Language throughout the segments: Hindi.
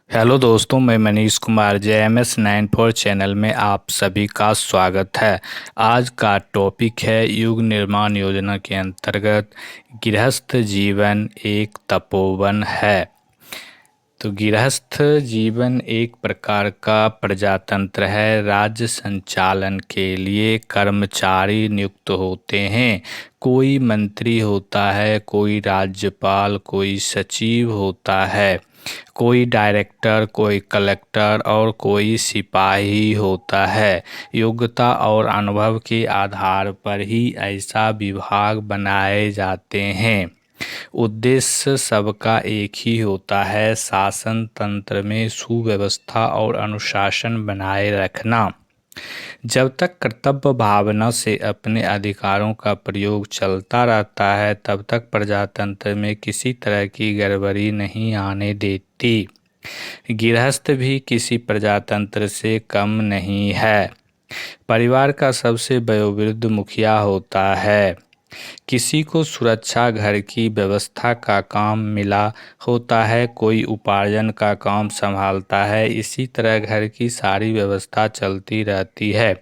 हेलो दोस्तों, मैं मनीष कुमार JMS 94 चैनल में आप सभी का स्वागत है। आज का टॉपिक है युग निर्माण योजना के अंतर्गत गृहस्थ जीवन एक तपोवन है। तो गृहस्थ जीवन एक प्रकार का प्रजातंत्र है। राज्य संचालन के लिए कर्मचारी नियुक्त होते हैं। कोई मंत्री होता है, कोई राज्यपाल, कोई सचिव होता है, कोई डायरेक्टर, कोई कलेक्टर और कोई सिपाही होता है। योग्यता और अनुभव के आधार पर ही ऐसा विभाग बनाए जाते हैं। उद्देश्य सबका एक ही होता है, शासन तंत्र में सुव्यवस्था और अनुशासन बनाए रखना। जब तक कर्तव्य भावना से अपने अधिकारों का प्रयोग चलता रहता है, तब तक प्रजातंत्र में किसी तरह की गड़बड़ी नहीं आने देती। गृहस्थ भी किसी प्रजातंत्र से कम नहीं है। परिवार का सबसे वयोवृद्ध मुखिया होता है। किसी को सुरक्षा, घर की व्यवस्था का काम मिला होता है, कोई उपार्जन का काम संभालता है। इसी तरह घर की सारी व्यवस्था चलती रहती है।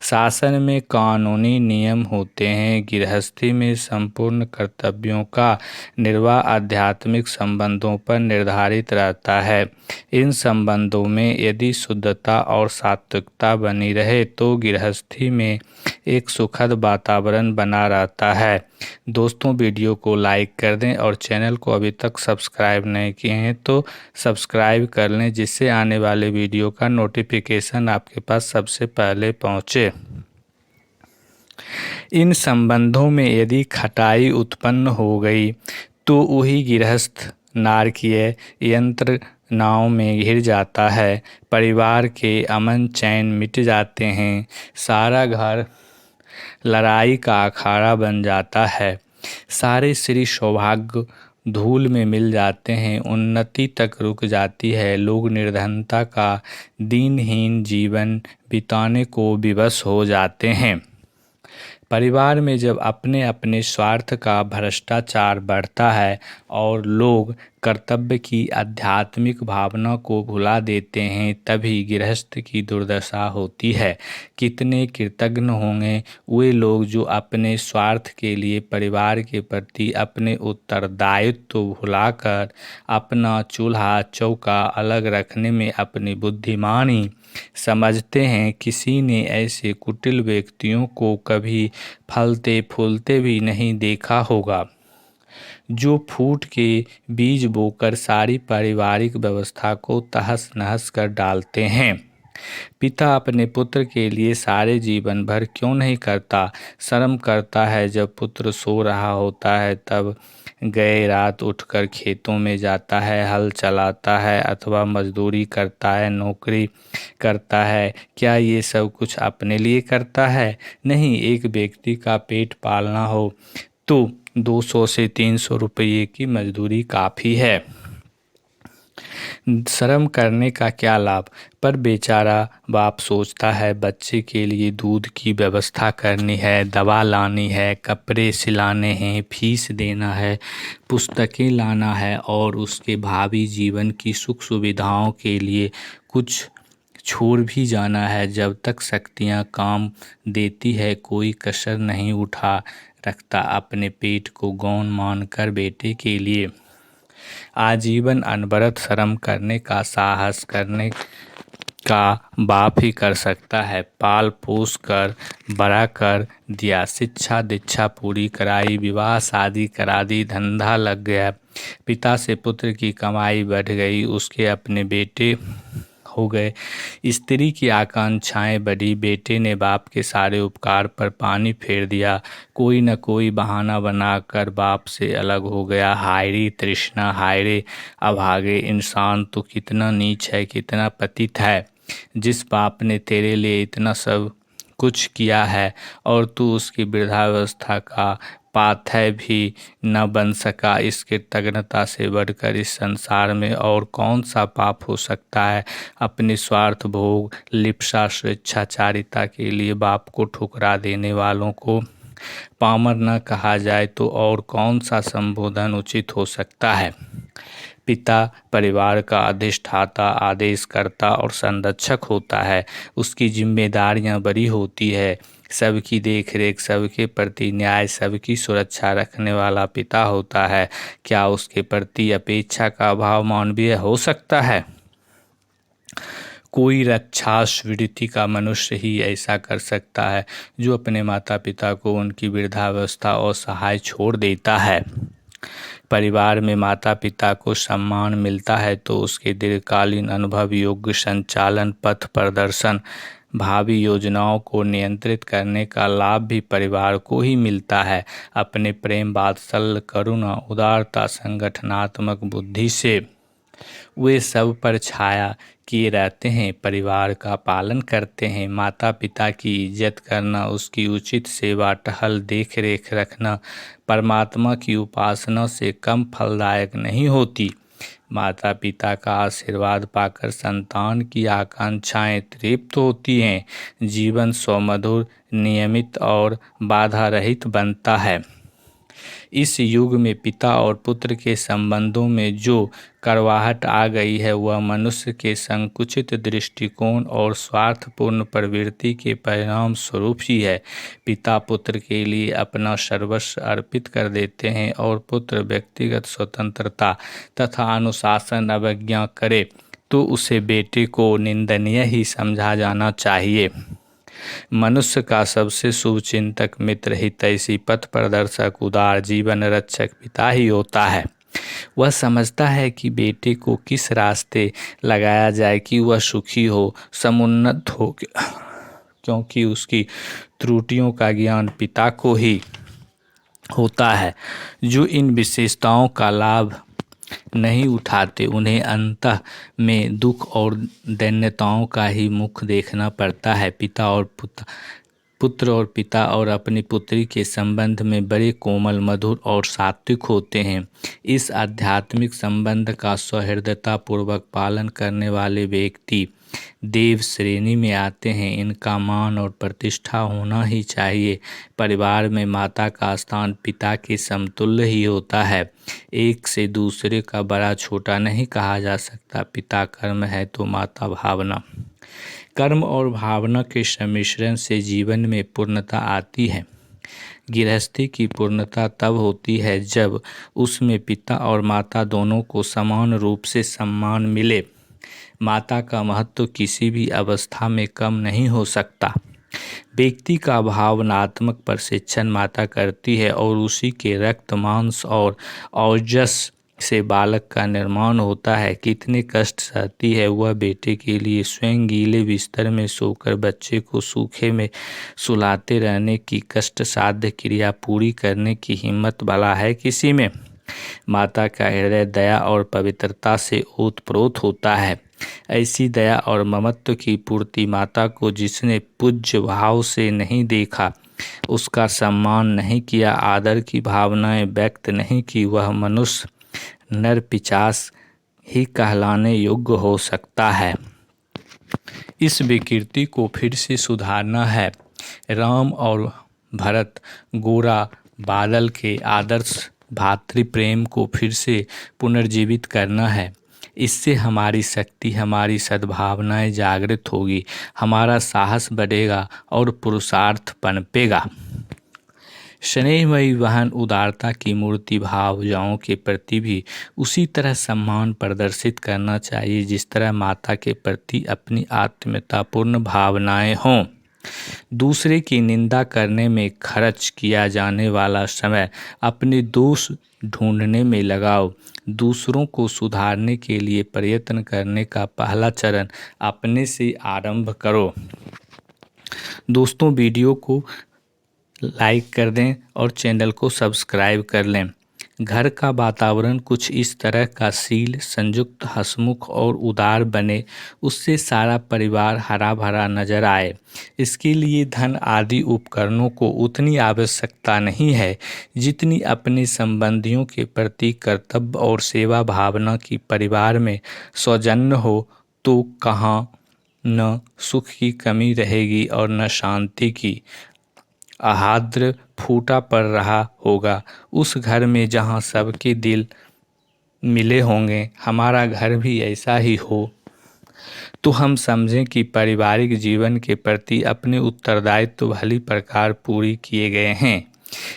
शासन में कानूनी नियम होते हैं। गृहस्थी में संपूर्ण कर्तव्यों का निर्वाह आध्यात्मिक संबंधों पर निर्धारित रहता है। इन संबंधों में यदि शुद्धता और सात्विकता बनी रहे तो गृहस्थी में एक सुखद वातावरण बना रहता है। दोस्तों, वीडियो को लाइक कर दें और चैनल को अभी तक सब्सक्राइब नहीं किए हैं तो सब्सक्राइब कर लें, जिससे आने वाले वीडियो का नोटिफिकेशन आपके पास सबसे पहले पहुंचे। इन संबंधों में यदि खटाई उत्पन्न हो गई तो वही गृहस्थ नारकीय यंत्र नाव में घिर जाता है। परिवार के अमन चैन मिट जाते हैं। सारा घर लड़ाई का अखाड़ा बन जाता है। सारे श्री सौभाग्य धूल में मिल जाते हैं। उन्नति तक रुक जाती है। लोग निर्धनता का दीनहीन जीवन बिताने को विवश हो जाते हैं। परिवार में जब अपने अपने स्वार्थ का भ्रष्टाचार बढ़ता है और लोग कर्तव्य की आध्यात्मिक भावना को भुला देते हैं, तभी गृहस्थ की दुर्दशा होती है। कितने कृतज्ञ होंगे वे लोग जो अपने स्वार्थ के लिए परिवार के प्रति अपने उत्तरदायित्व भुलाकर अपना चूल्हा चौका अलग रखने में अपनी बुद्धिमानी समझते हैं। किसी ने ऐसे कुटिल व्यक्तियों को कभी फलते फूलते भी नहीं देखा होगा, जो फूट के बीज बोकर सारी पारिवारिक व्यवस्था को तहस नहस कर डालते हैं। पिता अपने पुत्र के लिए सारे जीवन भर क्यों नहीं करता? शर्म करता है। जब पुत्र सो रहा होता है तब गए रात उठकर खेतों में जाता है, हल चलाता है अथवा मजदूरी करता है, नौकरी करता है। क्या ये सब कुछ अपने लिए करता है? नहीं। एक व्यक्ति का पेट पालना हो तो 200 से 300 रुपये की मजदूरी काफ़ी है। शर्म करने का क्या लाभ? पर बेचारा बाप सोचता है बच्चे के लिए दूध की व्यवस्था करनी है, दवा लानी है, कपड़े सिलाने हैं, फीस देना है, पुस्तकें लाना है और उसके भावी जीवन की सुख सुविधाओं के लिए कुछ छोड़ भी जाना है। जब तक शक्तियाँ काम देती है कोई कसर नहीं उठा रखता अपने पेट को गौण मानकर बेटे के लिए। आजीवन अनवरत श्रम करने का साहस करने का बाप ही कर सकता है। पाल पोस कर बड़ा कर दिया, शिक्षा दीक्षा पूरी कराई, विवाह शादी करा दी, धंधा लग गया, पिता से पुत्र की कमाई बढ़ गई, उसके अपने बेटे हो गए, स्त्री की आकांक्षाएं बढ़ी, बेटे ने बाप के सारे उपकार पर पानी फेर दिया, कोई न कोई बहाना बनाकर बाप से अलग हो गया। हाय रे तृष्णा, हाय रे अभागे, इंसान तो कितना नीच है, कितना पतित है। जिस बाप ने तेरे लिए इतना सब कुछ किया है और तू उसकी वृद्धावस्था का पाथेय भी न बन सका, इस कृतज्ञता से बढ़कर इस संसार में और कौन सा पाप हो सकता है? अपने स्वार्थ भोग लिप्सा स्वेच्छाचारिता के लिए बाप को ठुकरा देने वालों को पामर न कहा जाए तो और कौन सा संबोधन उचित हो सकता है? पिता परिवार का अधिष्ठाता, आदेशकर्ता और संरक्षक होता है। उसकी जिम्मेदारियां बड़ी होती है। सबकी देखरेख, सबके प्रति न्याय, सबकी सुरक्षा रखने वाला पिता होता है। क्या उसके प्रति अपेक्षा का अभाव मानवीय हो सकता है? कोई राक्षसवृत्ति का मनुष्य ही ऐसा कर सकता है जो अपने माता पिता को उनकी वृद्धावस्था और सहाय छोड़ देता है। परिवार में माता पिता को सम्मान मिलता है तो उसके दीर्घकालीन अनुभव, योग्य संचालन, पथ प्रदर्शन, भावी योजनाओं को नियंत्रित करने का लाभ भी परिवार को ही मिलता है। अपने प्रेम, वात्सल्य, करुणा, उदारता, संगठनात्मक बुद्धि से वे सब पर छाया किए रहते हैं, परिवार का पालन करते हैं। माता पिता की इज्जत करना, उसकी उचित सेवा टहल देख रेख रखना परमात्मा की उपासना से कम फलदायक नहीं होती। माता पिता का आशीर्वाद पाकर संतान की आकांक्षाएं तृप्त होती हैं। जीवन सुमधुर, नियमित और बाधा रहित बनता है। इस युग में पिता और पुत्र के संबंधों में जो कड़वाहट आ गई है वह मनुष्य के संकुचित दृष्टिकोण और स्वार्थपूर्ण प्रवृत्ति के परिणाम स्वरूप ही है। पिता पुत्र के लिए अपना सर्वस्व अर्पित कर देते हैं और पुत्र व्यक्तिगत स्वतंत्रता तथा अनुशासन अवज्ञा करे तो उसे बेटे को निंदनीय ही समझा जाना चाहिए। मनुष्य का सबसे शुभचिंतक, मित्र, हितैषी, पथ प्रदर्शक, उदार, जीवन रक्षक पिता ही होता है। वह समझता है कि बेटे को किस रास्ते लगाया जाए कि वह सुखी हो, समुन्नत हो, क्योंकि उसकी त्रुटियों का ज्ञान पिता को ही होता है। जो इन विशेषताओं का लाभ नहीं उठाते उन्हें अंतः में दुख और दैन्यताओं का ही मुख देखना पड़ता है। पुत्र और पिता और अपनी पुत्री के संबंध में बड़े कोमल, मधुर और सात्विक होते हैं। इस आध्यात्मिक संबंध का सहृदयता पूर्वक पालन करने वाले व्यक्ति देव श्रेणी में आते हैं। इनका मान और प्रतिष्ठा होना ही चाहिए। परिवार में माता का स्थान पिता के समतुल्य ही होता है। एक से दूसरे का बड़ा छोटा नहीं कहा जा सकता। पिता कर्म है तो माता भावना। कर्म और भावना के सम्मिश्रण से जीवन में पूर्णता आती है। गृहस्थी की पूर्णता तब होती है जब उसमें पिता और माता दोनों को समान रूप से सम्मान मिले। माता का महत्व किसी भी अवस्था में कम नहीं हो सकता। व्यक्ति का भावनात्मक प्रशिक्षण माता करती है और उसी के रक्त, मांस और ओजस से बालक का निर्माण होता है। कितने कष्ट सहती है वह बेटे के लिए। स्वयं गीले बिस्तर में सोकर बच्चे को सूखे में सुलाते रहने की कष्ट साध्य क्रिया पूरी करने की हिम्मत भला है किसी में? माता का हृदय दया और पवित्रता से ओतप्रोत होता है। ऐसी दया और ममत्व की पूर्ति माता को जिसने पूज्य भाव से नहीं देखा, उसका सम्मान नहीं किया, आदर की भावनाएं व्यक्त नहीं की, वह मनुष्य नर पिशाच ही कहलाने योग्य हो सकता है। इस विकृति को फिर से सुधारना है। राम और भरत, गोरा बादल के आदर्श भातृ प्रेम को फिर से पुनर्जीवित करना है। इससे हमारी शक्ति, हमारी सद्भावनाएं जागृत होगी, हमारा साहस बढ़ेगा और पुरुषार्थ पनपेगा। स्नेहमयी बहन उदारता की मूर्ति भावजाओं के प्रति भी उसी तरह सम्मान प्रदर्शित करना चाहिए जिस तरह माता के प्रति अपनी आत्मीयतापूर्ण भावनाएं हों। दूसरे की निंदा करने में खर्च किया जाने वाला समय अपने दोष ढूंढने में लगाओ। दूसरों को सुधारने के लिए प्रयत्न करने का पहला चरण अपने से आरंभ करो। दोस्तों, वीडियो को लाइक कर दें और चैनल को सब्सक्राइब कर लें। घर का वातावरण कुछ इस तरह का शील, संयुक्त, हंसमुख और उदार बने, उससे सारा परिवार हरा भरा नजर आए। इसके लिए धन आदि उपकरणों को उतनी आवश्यकता नहीं है जितनी अपने संबंधियों के प्रति कर्तव्य और सेवा भावना की। परिवार में सौजन्य हो तो कहाँ न सुख की कमी रहेगी और न शांति की। आहार्द फूटा पड़ रहा होगा उस घर में जहाँ सबके दिल मिले होंगे, हमारा घर भी ऐसा ही हो, तो हम समझें कि पारिवारिक जीवन के प्रति अपने उत्तरदायित्व भली प्रकार पूरी किए गए हैं।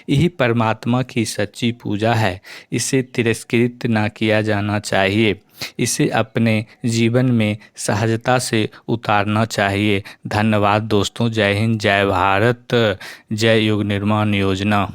यही परमात्मा की सच्ची पूजा है। इसे तिरस्कृत ना किया जाना चाहिए, इसे अपने जीवन में सहजता से उतारना चाहिए। धन्यवाद दोस्तों। जय हिंद, जय भारत, जय युग निर्माण योजना।